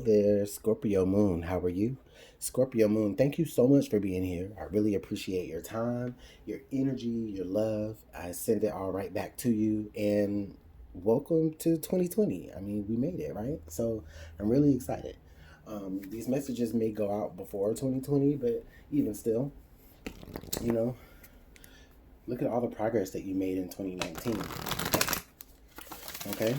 there, Scorpio Moon. How are you? Scorpio Moon, thank you so much for being here. I really appreciate your time, your energy, your love. I send it all right back to you. And welcome to 2020. I mean, we made it, right? So I'm really excited. These messages may go out before 2020, but even still, you know, look at all the progress that you made in 2019. Okay?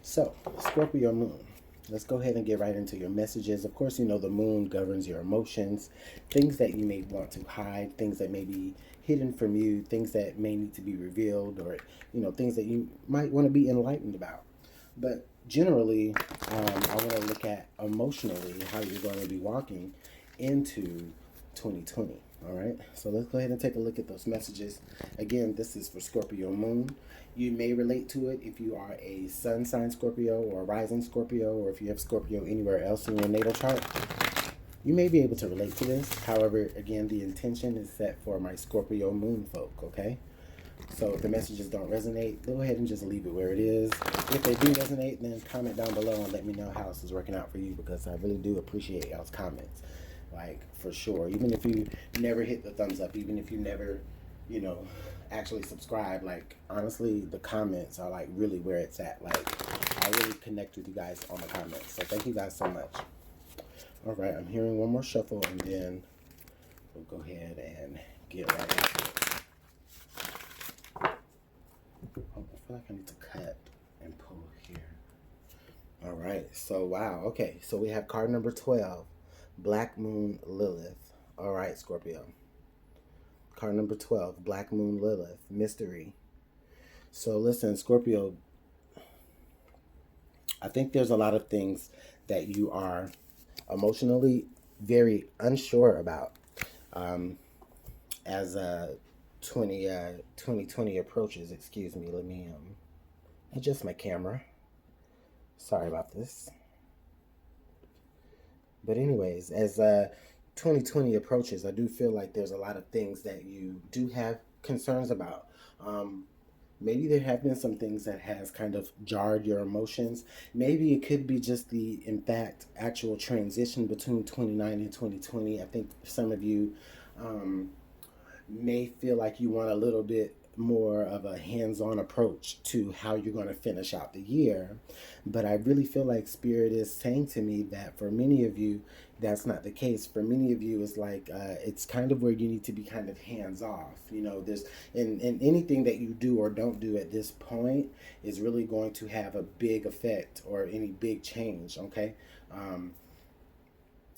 So, Scorpio Moon. Let's go ahead and get right into your messages. Of course, you know the moon governs your emotions, things that you may want to hide, things that may be hidden from you, things that may need to be revealed, or, you know, things that you might want to be enlightened about. But generally, I want to look at emotionally how you're going to be walking into 2020. All right, so let's go ahead and take a look at those messages. Again, this is for Scorpio Moon. You may relate to it if you are a sun sign Scorpio or a rising Scorpio, or if you have Scorpio anywhere else in your natal chart. You may be able to relate to this. However, again, the intention is set for my Scorpio Moon folk, okay? So if the messages don't resonate, go ahead and just leave it where it is. If they do resonate, then comment down below and let me know how this is working out for you, because I really do appreciate y'all's comments. Like, for sure. Even if you never hit the thumbs up, even if you never, you know, actually subscribe, like, honestly, the comments are, like, really where it's at. Like, I really connect with you guys on the comments. So thank you guys so much. All right, I'm hearing one more shuffle, and then we'll go ahead and get right into it. Oh, I feel like I need to cut and pull here. All right, so, wow. Okay, so we have card number 12. Black Moon Lilith. All right, Scorpio. Card number 12, Black Moon Lilith, mystery. So listen, Scorpio, I think there's a lot of things that you are emotionally very unsure about as 2020 approaches. Excuse me, let me adjust my camera. Sorry about this. But anyways, as 2020 approaches, I do feel like there's a lot of things that you do have concerns about. Maybe there have been some things that has kind of jarred your emotions. Maybe it could be just the, in fact, actual transition between 29 and 2020. I think some of you may feel like you want a little bit more of a hands-on approach to how you're going to finish out the year. But I really feel like Spirit is saying to me that for many of you, that's not the case. For many of you, it's like it's kind of where you need to be kind of hands-off. You know, there's and anything that you do or don't do at this point is really going to have a big effect or any big change, okay?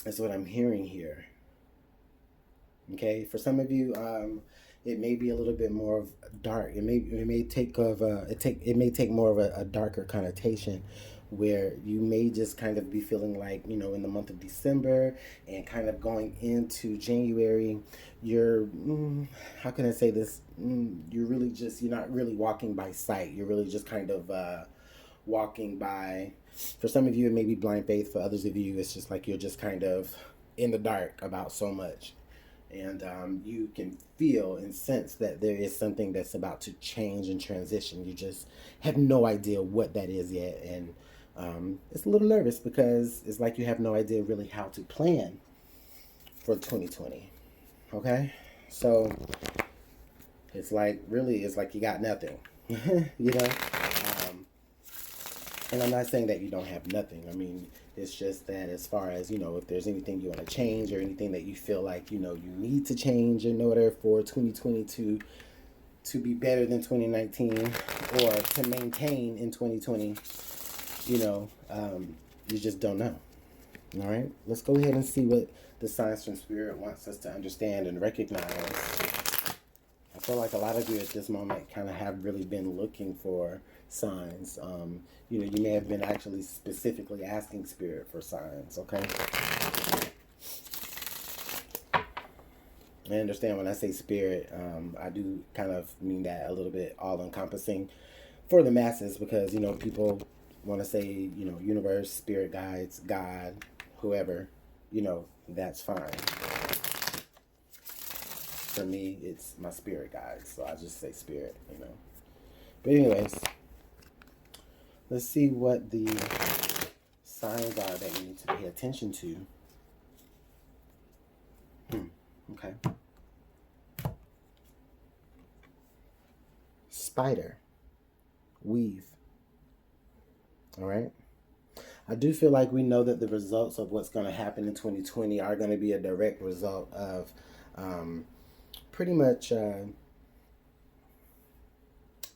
That's what I'm hearing here. Okay, for some of you, it may be a little bit more of dark. It may take more of a darker connotation, where you may just kind of be feeling like, you know, in the month of December and kind of going into January, you're how can I say this? You're not really walking by sight. You're really just kind of walking by. For some of you, it may be blind faith. For others of you, it's just like you're just kind of in the dark about so much. And you can feel and sense that there is something that's about to change and transition. You just have no idea what that is yet. And it's a little nervous because it's like you have no idea really how to plan for 2020. Okay? So it's like you got nothing. You know? And I'm not saying that you don't have nothing. I mean, it's just that as far as, you know, if there's anything you want to change or anything that you feel like, you know, you need to change in order for 2020 to be better than 2019 or to maintain in 2020, you know, you just don't know. All right, let's go ahead and see what the signs from Spirit wants us to understand and recognize. I feel like a lot of you at this moment kind of have really been looking for signs. You know, you may have been actually specifically asking Spirit for signs, okay? I understand when I say Spirit, I do kind of mean that a little bit all-encompassing for the masses, because, you know, people want to say, you know, universe, spirit guides, God, whoever, you know, that's fine. For me, it's my spirit guides, so I just say Spirit, you know. But anyways, let's see what the signs are that you need to pay attention to. Okay. Spider. Weave. All right. I do feel like we know that the results of what's going to happen in 2020 are going to be a direct result of pretty much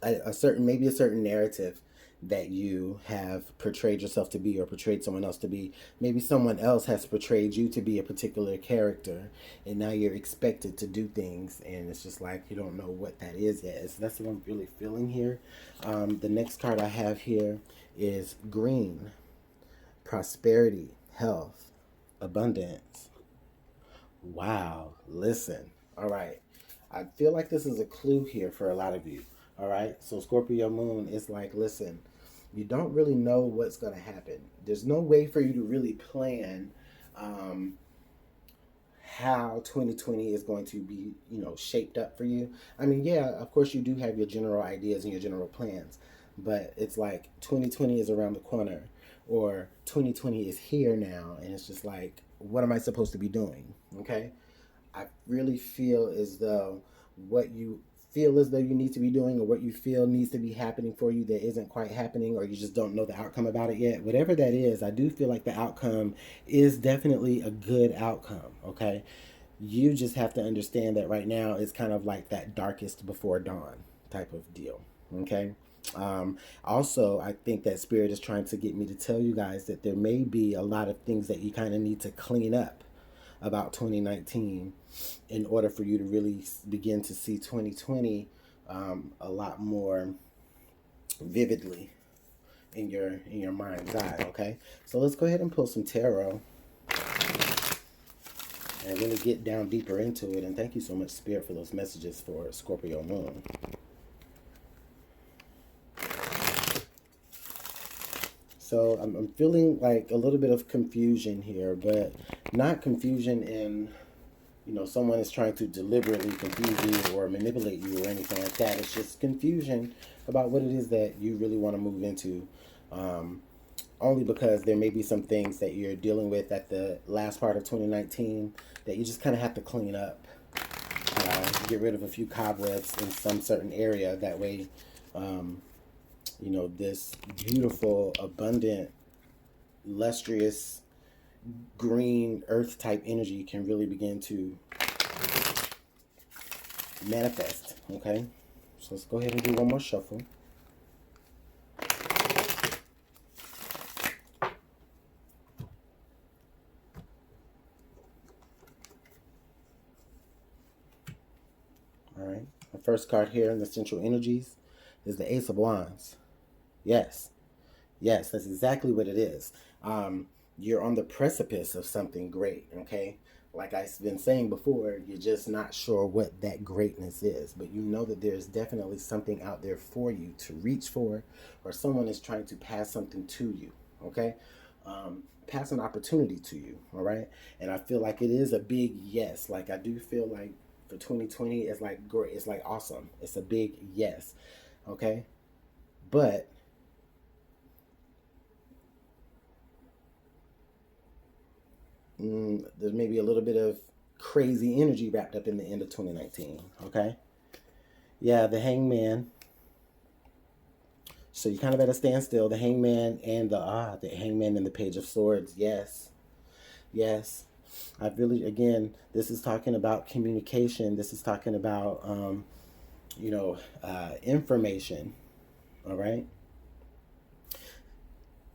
maybe a certain narrative that you have portrayed yourself to be or portrayed someone else to be. Maybe someone else has portrayed you to be a particular character, and now you're expected to do things, and it's just like you don't know what that is yet. So that's what I'm really feeling here. The next card I have here is green. Prosperity, health, abundance. Wow, listen. All right. I feel like this is a clue here for a lot of you. All right. So Scorpio moon is like, listen, you don't really know what's going to happen. There's no way for you to really plan how 2020 is going to be, shaped up for you. I mean, yeah, of course you do have your general ideas and your general plans, but it's like 2020 is around the corner, or 2020 is here now, and it's just like, what am I supposed to be doing? Okay. I really feel as though what you feel as though you need to be doing, or what you feel needs to be happening for you that isn't quite happening, or you just don't know the outcome about it yet, whatever that is, I do feel like the outcome is definitely a good outcome. Okay. You just have to understand that right now it's kind of like that darkest before dawn type of deal. Okay. Also, I think that Spirit is trying to get me to tell you guys that there may be a lot of things that you kind of need to clean up about 2019 in order for you to really begin to see 2020 a lot more vividly in your mind's eye. Okay, so let's go ahead and pull some tarot and really get down deeper into it. And thank you so much, Spirit, for those messages for Scorpio moon. So I'm feeling like a little bit of confusion here, but not confusion in, someone is trying to deliberately confuse you or manipulate you or anything like that. It's just confusion about what it is that you really want to move into. Only because there may be some things that you're dealing with at the last part of 2019 that you just kind of have to clean up. Get rid of a few cobwebs in some certain area. That way, this beautiful, abundant, lustrous, green earth type energy can really begin to manifest. Okay, so let's go ahead and do one more shuffle. All right, the first card here in the central energies is the Ace of Wands. Yes, that's exactly what it is. You're on the precipice of something great, okay? Like I've been saying before, you're just not sure what that greatness is, but you know that there's definitely something out there for you to reach for, or someone is trying to pass something to you, okay? Pass an opportunity to you, all right? And I feel like it is a big yes. Like I do feel like for 2020, it's like great, it's like awesome. It's a big yes, okay? But there's maybe a little bit of crazy energy wrapped up in the end of 2019. Okay. Yeah, the Hangman. So you kind of at a standstill. The Hangman and the Hangman and the Page of Swords. Yes. I really, again, this is talking about communication. This is talking about, information. All right.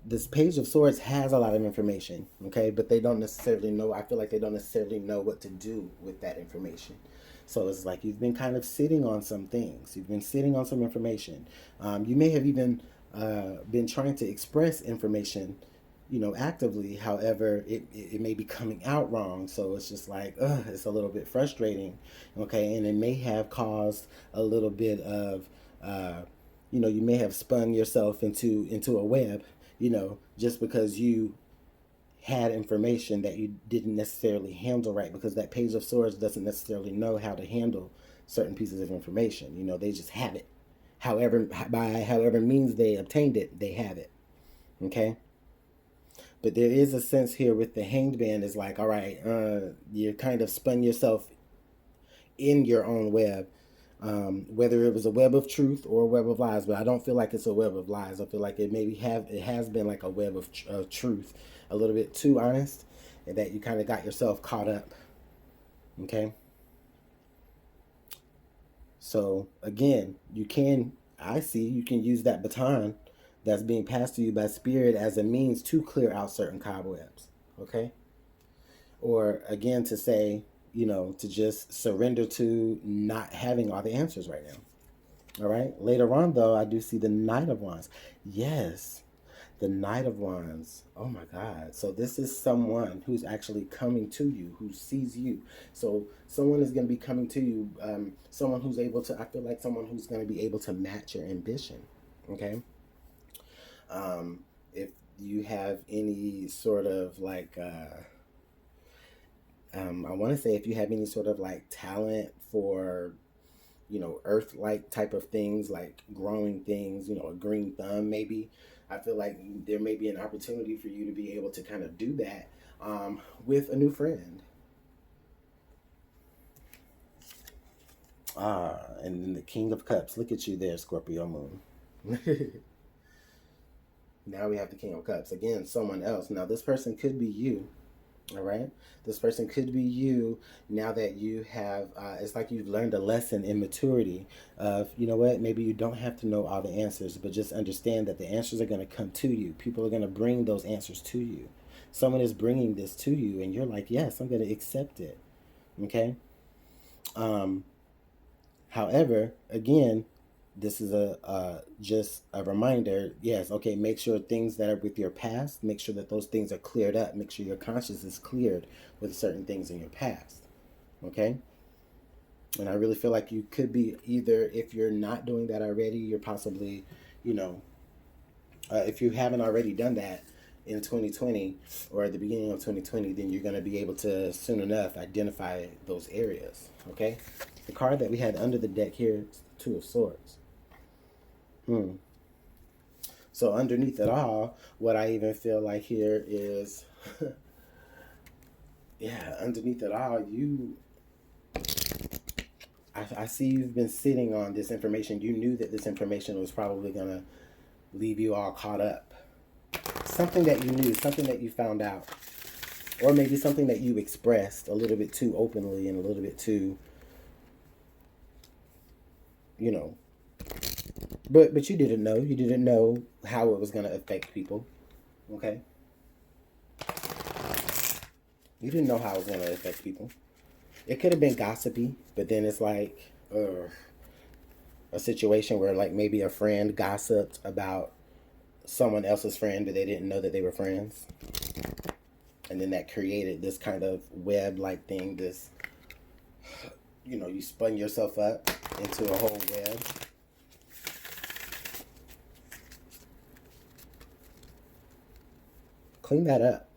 This Page of Swords has a lot of information, okay, but they don't necessarily know. I feel like they don't necessarily know what to do with that information. So it's like you've been kind of sitting on some things. You've been sitting on some information. You may have even been trying to express information, actively. However, it may be coming out wrong. So it's just like, it's a little bit frustrating, okay, and it may have caused a little bit of, you may have spun yourself into a web, just because you had information that you didn't necessarily handle right, because that Page of Swords doesn't necessarily know how to handle certain pieces of information. They just have it. However means they obtained it, they have it. Okay? But there is a sense here with the Hanged Man is like, all right, you kind of spun yourself in your own web, whether it was a web of truth or a web of lies. But I don't feel like it's a web of lies. I feel like it has been like a web of truth, a little bit too honest, and that you kind of got yourself caught up. Okay. So again, you can use that baton that's being passed to you by spirit as a means to clear out certain cobwebs. Okay. Or again, to say, to just surrender to not having all the answers right now. All right. Later on, though, I do see the Knight of Wands. Yes, the Knight of Wands. Oh my God. So this is someone who's actually coming to you, who sees you. So someone is going to be coming to you. Someone who's able to, I feel like someone who's going to be able to match your ambition. Okay. If you have any sort of like, I want to say if you have any sort of like talent for, earth-like type of things, like growing things, a green thumb maybe, I feel like there may be an opportunity for you to be able to kind of do that with a new friend. And then the King of Cups. Look at you there, Scorpio moon. Now we have the King of Cups. Again, someone else. Now this person could be you. All right. This person could be you now that you have, it's like you've learned a lesson in maturity of, you know what, maybe you don't have to know all the answers, but just understand that the answers are going to come to you. People are going to bring those answers to you. Someone is bringing this to you and you're like, yes, I'm going to accept it. Okay. However, again, this is just a reminder. Yes, okay, make sure things that are with your past, make sure that those things are cleared up. Make sure your conscience is cleared with certain things in your past. Okay? And I really feel like you could be either, if you're not doing that already, you're possibly, if you haven't already done that in 2020 or at the beginning of 2020, then you're going to be able to soon enough identify those areas. Okay? The card that we had under the deck here is the Two of Swords. So underneath it all, what I even feel like here is, yeah, underneath it all, I see you've been sitting on this information. You knew that this information was probably going to leave you all caught up. Something that you knew, something that you found out, or maybe something that you expressed a little bit too openly and a little bit too, But you didn't know. You didn't know how it was going to affect people. Okay? You didn't know how it was going to affect people. It could have been gossipy, but then it's like a situation where like maybe a friend gossiped about someone else's friend, but they didn't know that they were friends. And then that created this kind of web-like thing, this, you spun yourself up into a whole web. Clean that up,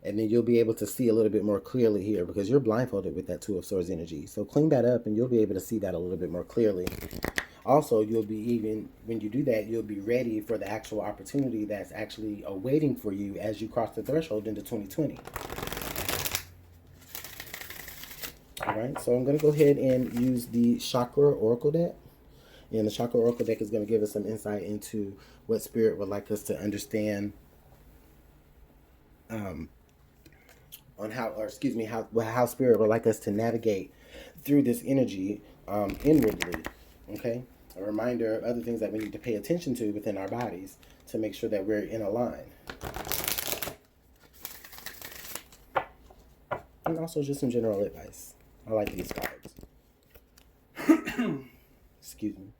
and then you'll be able to see a little bit more clearly here because you're blindfolded with that Two of Swords energy. So clean that up and you'll be able to see that a little bit more clearly. Also, you'll be, when you do that, you'll be ready for the actual opportunity that's actually awaiting for you as you cross the threshold into 2020. All right, so I'm going to go ahead and use the Chakra Oracle deck. And the Chakra Oracle deck is going to give us some insight into what Spirit would like us to understand on how Spirit would like us to navigate through this energy inwardly. Okay, a reminder of other things that we need to pay attention to within our bodies to make sure that we're in a line, and also just some general advice. I like these cards. Excuse me.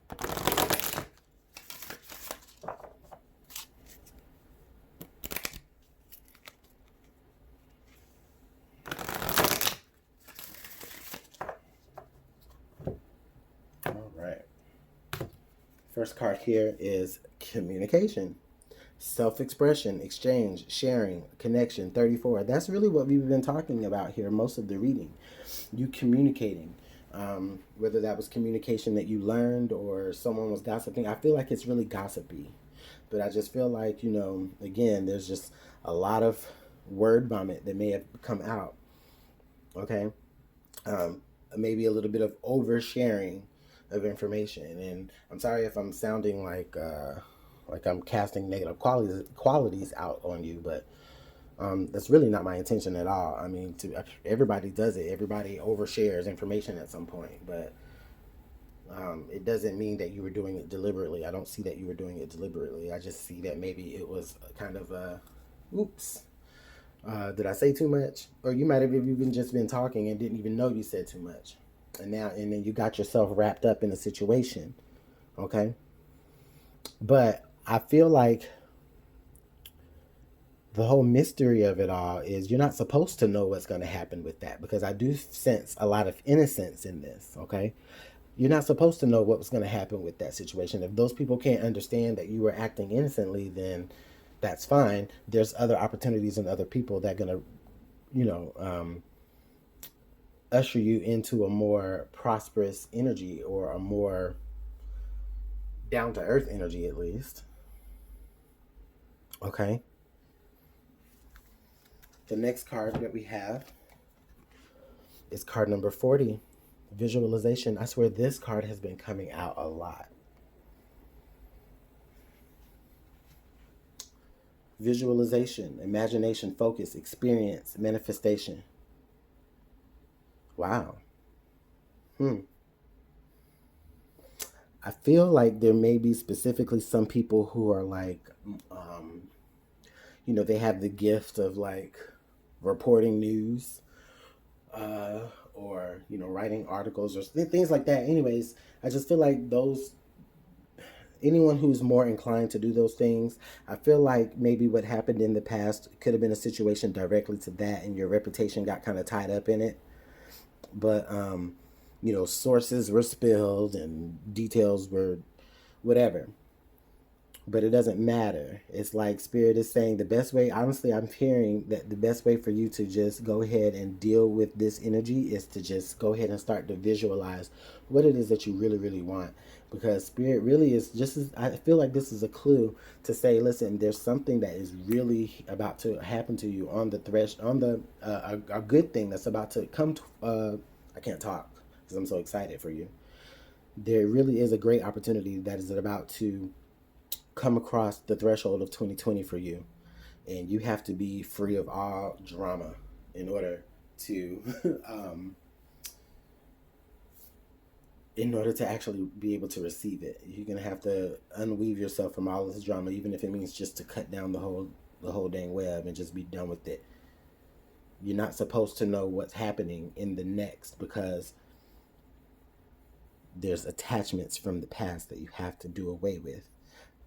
First card here is communication, self-expression, exchange, sharing, connection, 34. That's really what we've been talking about here most of the reading. You communicating. Whether that was communication that you learned or someone was gossiping. I feel like it's really gossipy. But I just feel like, again, there's just a lot of word vomit that may have come out. Okay? Maybe a little bit of oversharing of information. And I'm sorry if I'm sounding like I'm casting negative qualities out on you, but that's really not my intention at all. I mean, everybody does it. Everybody overshares information at some point, but it doesn't mean that you were doing it deliberately. I don't see that you were doing it deliberately. I just see that maybe it was kind of oops. Did I say too much? Or you might have even just been talking and didn't even know you said too much. And then you got yourself wrapped up in a situation. Okay? But I feel like the whole mystery of it all is you're not supposed to know what's going to happen with that, because I do sense a lot of innocence in this. Okay? You're not supposed to know what was going to happen with that situation. If those people can't understand that you were acting innocently, then that's fine. There's other opportunities and other people that are going to, usher you into a more prosperous energy, or a more down-to-earth energy, at least. Okay. The next card that we have is card number 40. Visualization. I swear this card has been coming out a lot. Visualization, imagination, focus, experience, manifestation. Wow. I feel like there may be specifically some people who are like, they have the gift of like reporting news, or, writing articles or things like that. Anyways, I just feel like anyone who's more inclined to do those things, I feel like maybe what happened in the past could have been a situation directly to that, and your reputation got kind of tied up in it. But, sources were spilled and details were whatever. But it doesn't matter. It's like Spirit is saying the best way, honestly, I'm hearing that the best way for you to just go ahead and deal with this energy is to just go ahead and start to visualize what it is that you really, really want. Because Spirit really is I feel like this is a clue to say, listen, there's something that is really about to happen to you on the a good thing that's about to come to, I can't talk because I'm so excited for you. There really is a great opportunity that is about to come across the threshold of 2020 for you, and you have to be free of all drama in order to actually be able to receive it. You're gonna have to unweave yourself from all this drama, even if it means just to cut down the whole dang web and just be done with it. You're not supposed to know what's happening in the next, because there's attachments from the past that you have to do away with.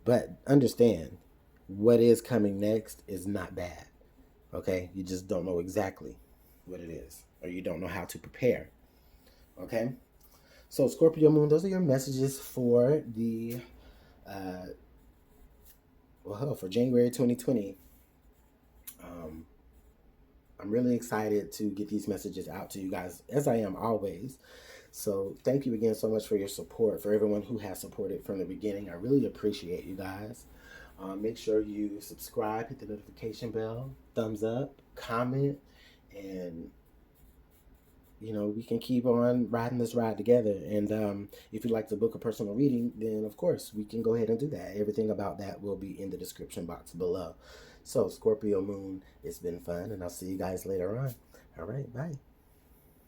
But understand, what is coming next is not bad. Okay? You just don't know exactly what it is, or you don't know how to prepare. Okay? So, Scorpio Moon, those are your messages for the for January 2020. I'm really excited to get these messages out to you guys, as I am always. So thank you again so much for your support, for everyone who has supported from the beginning. I really appreciate you guys. Make sure you subscribe, hit the notification bell, thumbs up, comment, and we can keep on riding this ride together. And if you'd like to book a personal reading, then of course we can go ahead and do that. Everything about that will be in the description box below. So, Scorpio Moon, it's been fun, and I'll see you guys later on. All right, bye.